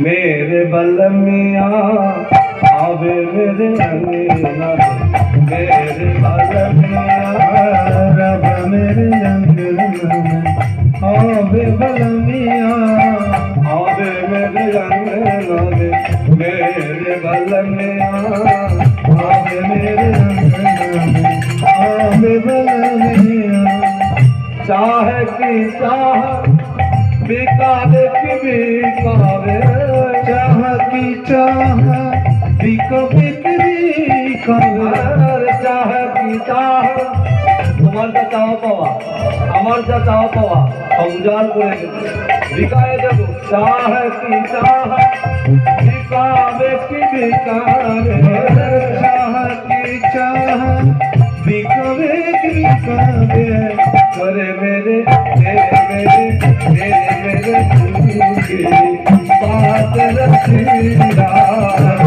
मेरे बलमिया आवे मेरे अंगना, मेरे बलमिया रब मेरे अंगना, आवे बलमिया आवे मेरे अंगना, मेरे बलमिया आवे मेरे अंगना, आवे बलमिया। चाह की चाह बिकावे की बिकावे, चाह की चाह बिकावे की बिकावे, चाह की चाह। তোমার যা চাওয়া পাওয়া আমার যা চাওয়া পাওয়া সংজাল করে দেবো, বিকায়ে দেবো। চাহ কি চাহ বিকাবে কি বিকাবে, চাহ কি চাহ बिकावे की बिकावे, करे मेरे मेरे मेरे मेरे मेरे दिल की बात रसीला,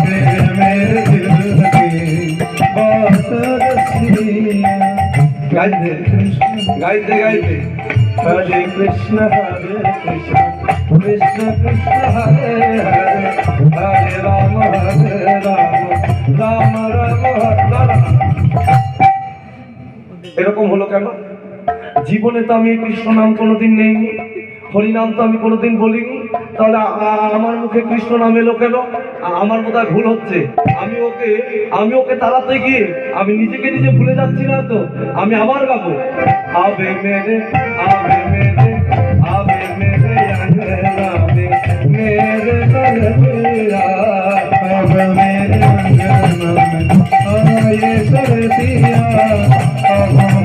मेरे मेरे दिल की बात रसीला। गाइते गाइते गाइते हरे कृष्ण कृष्ण कृष्ण हरे हरे, हरे राम राम राम हरे राम। এরকম হলো কেন? জীবনে তো আমি কৃষ্ণ নাম কোনোদিন নেইনি, হরিনাম তো আমি কোনোদিন বলিনি, তাহলে আমার মুখে কৃষ্ণ নাম এলো কেন? আমার বোধহয় ভুল হচ্ছে। আমি ওকে তাড়াতে গিয়ে আমি নিজেকে নিজে ভুলে যাচ্ছি না তো? আমি আবার গাবো, আবে মেরে আবে মেরে আবে মেরে अंगना में, मेरे बलमिया आवे मेरे अंगना में, आए सरदिया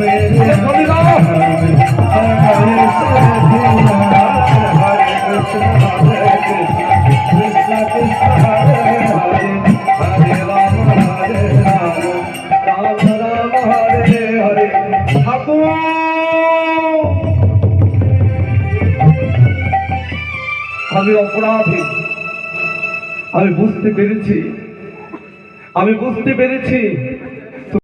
मेरे अंगना में, आए सरदिया। हरे कृष्ण कृष्ण कृष्ण हरे हरे, हरे राम राम राम हरे हरे। ठाकुर আমি অপরাধী, আমি বুঝতে পেরেছি